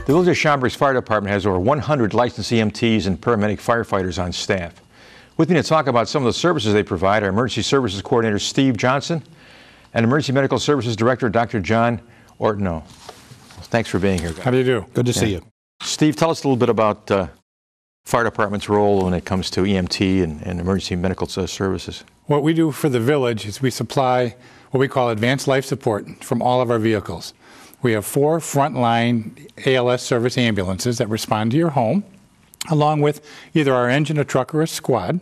The Village of Schaumburg's Fire Department has over 100 licensed EMTs and paramedic firefighters on staff. With me to talk about some of the services they provide are Emergency Services Coordinator Steve Johnson and Emergency Medical Services Director Dr. John Ortno. Thanks for being here, guys. How do you do? Good to see you. Steve, tell us a little bit about Fire Department's role when it comes to EMT and emergency medical services. What we do for the village is we supply what we call advanced life support from all of our vehicles. We have 4 frontline ALS service ambulances that respond to your home, along with either our engine, a truck, or a squad.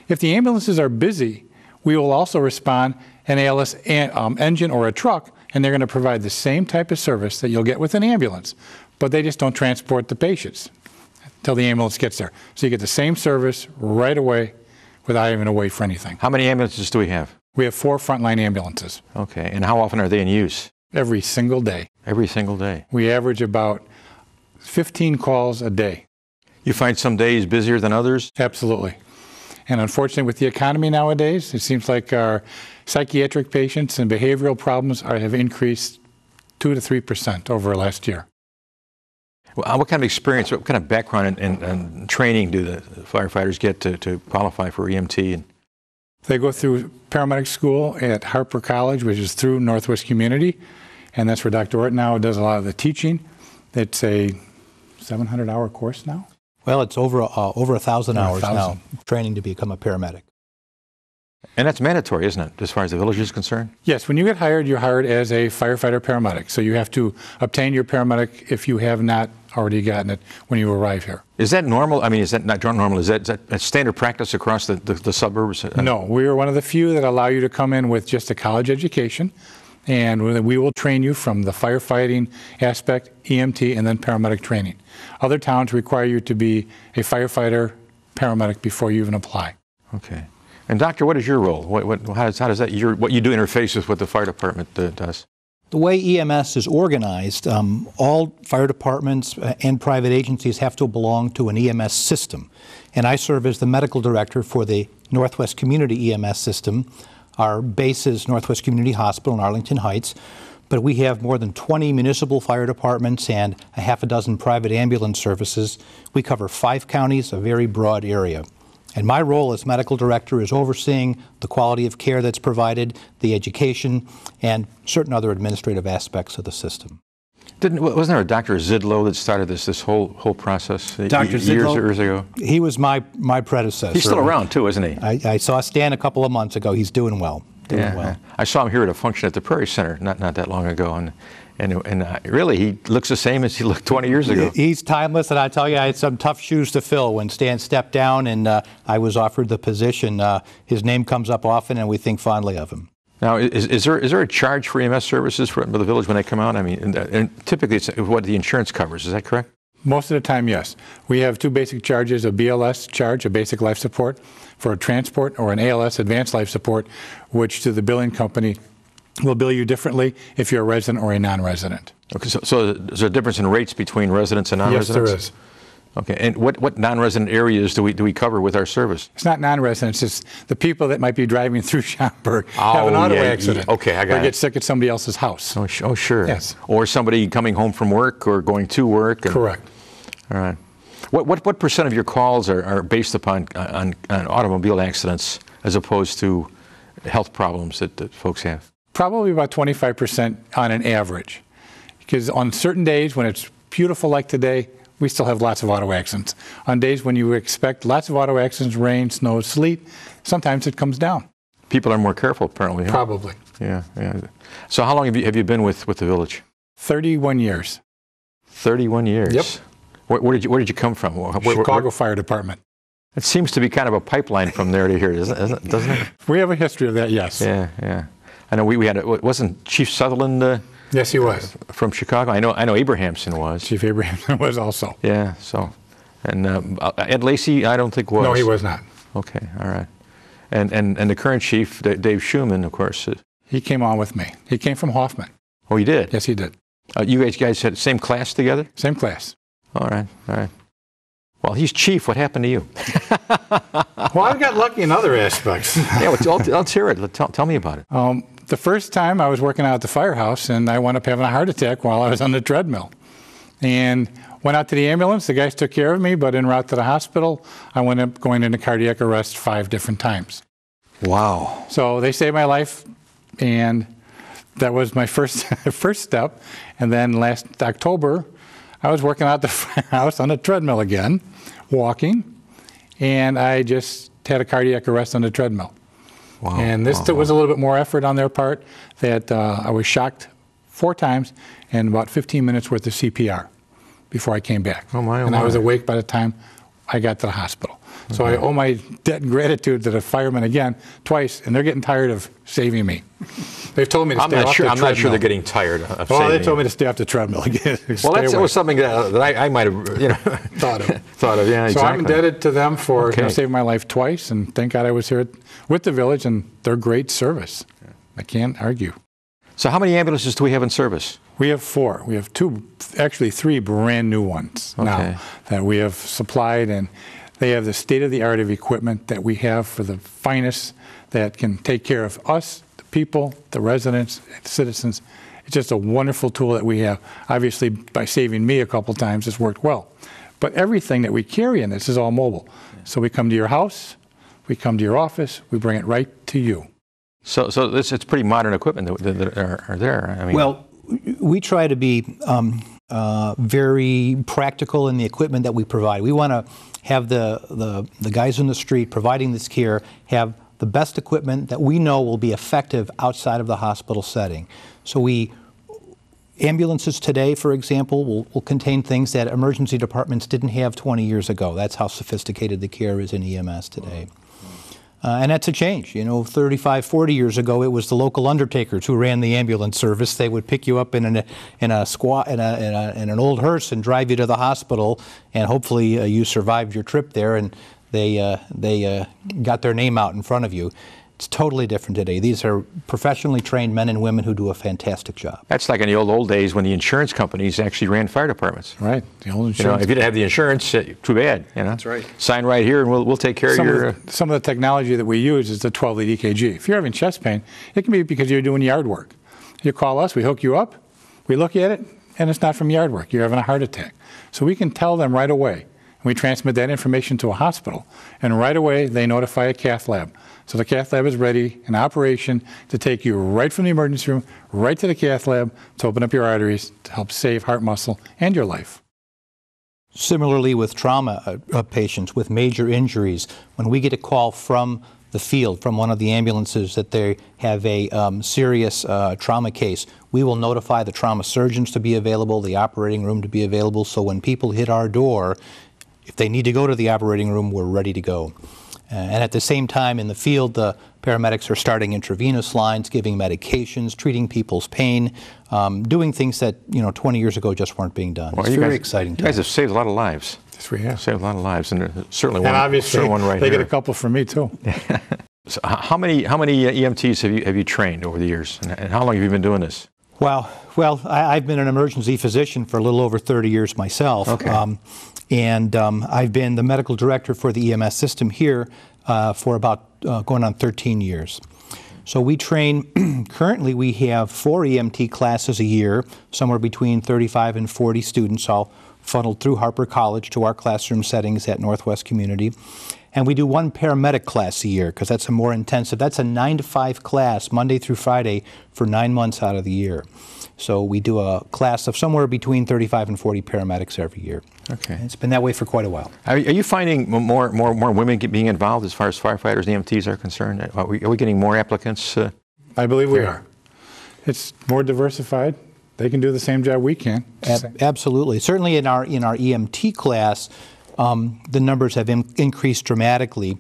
If the ambulances are busy, we will also respond an ALS engine or a truck, and they're going to provide the same type of service that you'll get with an ambulance, but they just don't transport the patients until the ambulance gets there. So you get the same service right away without even to wait for anything. How many ambulances do we have? We have 4 frontline ambulances. Okay, and how often are they in use? Every single day. Every single day. We average about 15 calls a day. You find some days busier than others? Absolutely. And unfortunately, with the economy nowadays, it seems like our psychiatric patients and behavioral problems have increased 2 to 3% over last year. Well, what kind of experience, what kind of background and training do the firefighters get to qualify for EMT? They go through paramedic school at Harper College, which is through Northwest Community, and that's where Dr. Ortnow does a lot of the teaching. It's a 700-hour course now. Well, it's over 1,000 hours now, training to become a paramedic. And that's mandatory, isn't it, as far as the village is concerned? Yes, when you get hired, you're hired as a firefighter paramedic. So you have to obtain your paramedic if you have not already gotten it when you arrive here. Is that normal? I mean, is that not normal? Is that a standard practice across the suburbs? No, we are one of the few that allow you to come in with just a college education, and we will train you from the firefighting aspect, EMT, and then paramedic training. Other towns require you to be a firefighter paramedic before you even apply. Okay. And doctor, what is your role? How does that what you do interface with what the fire department does? The way EMS is organized, all fire departments and private agencies have to belong to an EMS system. And I serve as the medical director for the Northwest Community EMS system. Our base is Northwest Community Hospital in Arlington Heights, but we have more than 20 municipal fire departments and a half a dozen private ambulance services. We cover 5 counties, a very broad area. And my role as medical director is overseeing the quality of care that's provided, the education, and certain other administrative aspects of the system. Wasn't there a Dr. Zidlow that started this whole process Dr. Zidlow, years ago? He was my predecessor. He's still around too, isn't he? I saw Stan a couple of months ago. He's doing well. Well. I saw him here at a function at the Prairie Center not that long ago, and really he looks the same as he looked 20 years ago. He's timeless, and I tell you, I had some tough shoes to fill when Stan stepped down and I was offered the position. His name comes up often, and we think fondly of him. Now, is there a charge for EMS services for the village when they come out? I mean, and typically it's what the insurance covers. Is that correct? Most of the time, yes. We have 2 basic charges: a BLS charge, a basic life support for a transport, or an ALS, advanced life support, which to the billing company will bill you differently if you're a resident or a non-resident. Okay, so is there a difference in rates between residents and non-residents? Yes, there is. Okay, and what non-resident areas do we cover with our service? It's not non-residents, it's the people that might be driving through Schaumburg, have an auto accident. Okay, I got it. Or get sick at somebody else's house. Oh, sure. Yes. Or somebody coming home from work or going to work. Correct. All right. What percent of your calls are based upon on automobile accidents as opposed to health problems that folks have? Probably about 25% on an average. Because on certain days when it's beautiful like today, we still have lots of auto accidents. On days when you expect lots of auto accidents, rain, snow, sleet, sometimes it comes down. People are more careful, apparently. Huh? Probably. Yeah. So how long have you been with the village? 31 years. 31 years? Yep. Where did you come from? Chicago Fire Department. It seems to be kind of a pipeline from there to here, doesn't it? We have a history of that, yes. Yeah. I know we had wasn't Chief Sutherland? Yes, he was. From Chicago. I know Abrahamson was. Chief Abrahamson was also. Yeah. So, and Ed Lacey, I don't think was. No, he was not. Okay. All right. And the current chief, Dave Schumann, of course. He came on with me. He came from Hoffman. Oh, he did? Yes, he did. You guys had the same class together? Same class. All right. Well, he's chief. What happened to you? Well, I got lucky in other aspects. Yeah, let's hear it. Tell me about it. The first time I was working out at the firehouse, and I wound up having a heart attack while I was on the treadmill. and went out to the ambulance. The guys took care of me, but en route to the hospital, I wound up going into cardiac arrest 5 different times. Wow. So they saved my life, and that was my first step. And then last October, I was working out the house on a treadmill again, walking, and I just had a cardiac arrest on the treadmill. Wow. And this was a little bit more effort on their part. That I was shocked 4 times and about 15 minutes worth of CPR before I came back. Oh my, oh and my. I was awake by the time I got to the hospital. So I owe my debt and gratitude to the firemen again twice, and they're getting tired of saving me. They've told me to stay off the treadmill. I'm not sure they're getting tired of saving they told me to stay off the treadmill again. Well, that was something that I might have, thought of. thought of, yeah, exactly. So I'm indebted to them for saving my life twice, and thank God I was here with the village and their great service. I can't argue. So how many ambulances do we have in service? We have 4. We have 2, actually 3 brand new ones now that we have supplied, and they have the state-of-the-art of equipment that we have for the finest that can take care of us, the people, the residents, the citizens. It's just a wonderful tool that we have. Obviously, by saving me a couple times, it's worked well. But everything that we carry in this is all mobile. So we come to your house, we come to your office, we bring it right to you. So it's pretty modern equipment that are there. I mean, well, we try to be very practical in the equipment that we provide. We want to have the guys in the street providing this care have the best equipment that we know will be effective outside of the hospital setting. So ambulances today, for example, will contain things that emergency departments didn't have 20 years ago. That's how sophisticated the care is in EMS today. And that's a change. 35, 40 years ago, it was the local undertakers who ran the ambulance service. They would pick you up in an old hearse and drive you to the hospital, and hopefully you survived your trip there, and they got their name out in front of you. It's totally different today. These are professionally trained men and women who do a fantastic job. That's like in the old days when the insurance companies actually ran fire departments. Right. The old insurance. If you didn't have the insurance, too bad. That's right. Sign right here, and we'll take care of your. Some of the technology that we use is the 12-lead EKG. If you're having chest pain, it can be because you're doing yard work. You call us, we hook you up, we look at it, and it's not from yard work. You're having a heart attack. So we can tell them right away. We transmit that information to a hospital, and right away they notify a cath lab. So the cath lab is ready, in operation, to take you right from the emergency room, right to the cath lab, to open up your arteries, to help save heart muscle and your life. Similarly with trauma patients with major injuries, when we get a call from the field, from one of the ambulances that they have a serious trauma case, we will notify the trauma surgeons to be available, the operating room to be available, so when people hit our door, if they need to go to the operating room, we're ready to go. And at the same time in the field, the paramedics are starting intravenous lines, giving medications, treating people's pain, doing things that 20 years ago just weren't being done. It's very exciting. You guys have saved a lot of lives. Yes, we have. Saved a lot of lives, and certainly and one. Obviously, one right they here. get a couple from me too. So how many EMTs have you trained over the years, and how long have you been doing this? Well, I've been an emergency physician for a little over 30 years myself. Okay. I've been the medical director for the EMS system here for about going on 13 years. So we train, currently we have 4 EMT classes a year, somewhere between 35 and 40 students, all funneled through Harper College to our classroom settings at Northwest Community. And we do 1 paramedic class a year, because that's a more intensive, that's a 9-to-5 class, Monday through Friday, for 9 months out of the year. So we do a class of somewhere between 35 and 40 paramedics every year. Okay. And it's been that way for quite a while. Are you finding more women being involved as far as firefighters and EMTs are concerned? Are we getting more applicants? I believe we are. It's more diversified. They can do the same job we can. Absolutely. Certainly in our EMT class, the numbers have increased dramatically.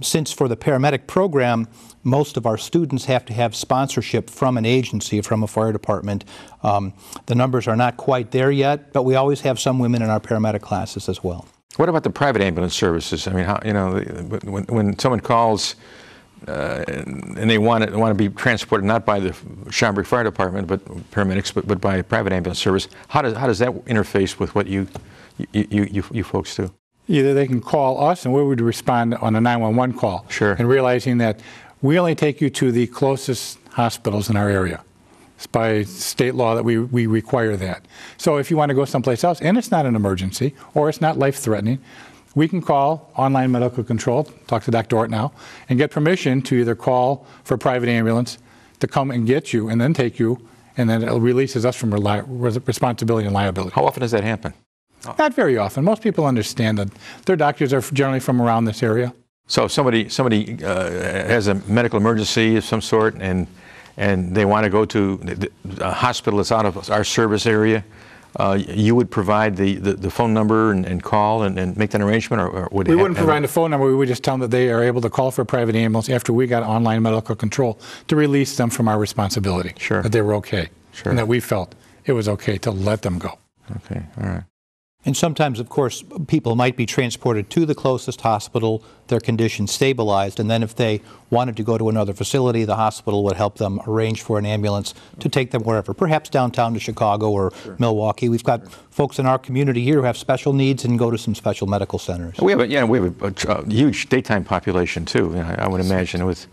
Since for the paramedic program, most of our students have to have sponsorship from an agency, from a fire department. The numbers are not quite there yet, but we always have some women in our paramedic classes as well. What about the private ambulance services? I mean, when someone calls and they want to be transported not by the Schaumburg Fire Department, but paramedics, but by a private ambulance service, how does that interface with what you folks do? Either they can call us and we would respond on a 911 call. Sure. And realizing that we only take you to the closest hospitals in our area. It's by state law that we require that. So if you want to go someplace else and it's not an emergency or it's not life-threatening, we can call online medical control, talk to Dr. Ort now, and get permission to either call for a private ambulance to come and get you and then take you, and then it releases us from responsibility and liability. How often does that happen? Not very often. Most people understand that their doctors are generally from around this area. So if somebody has a medical emergency of some sort and they want to go to a hospital that's out of our service area, you would provide the phone number and call and make that arrangement, or would we wouldn't provide the phone number. We would just tell them that they are able to call for a private ambulance after we got online medical control to release them from our responsibility. Sure. That they were okay. Sure. And that we felt it was okay to let them go. Okay. All right. And sometimes, of course, people might be transported to the closest hospital, their condition stabilized, and then if they wanted to go to another facility, the hospital would help them arrange for an ambulance to take them wherever, perhaps downtown to Chicago or Milwaukee. We've got folks in our community here who have special needs and go to some special medical centers. We have a huge daytime population too. I would imagine with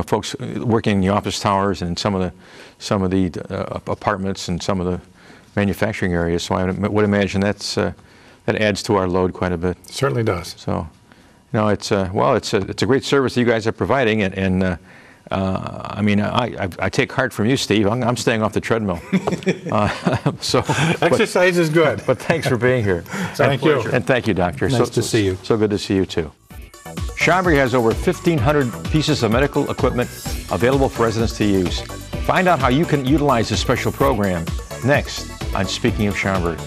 folks working in the office towers and some of the apartments and some of the manufacturing areas, so I would imagine that adds to our load quite a bit. Certainly does. So, it's a great service that you guys are providing, and I mean, I take heart from you, Steve. I'm staying off the treadmill. So exercise is good. But thanks for being here. Thank you. And thank you, Doctor. Nice to see you. So good to see you too. Schaumburg has over 1,500 pieces of medical equipment available for residents to use. Find out how you can utilize this special program next on Speaking of Schaumburg.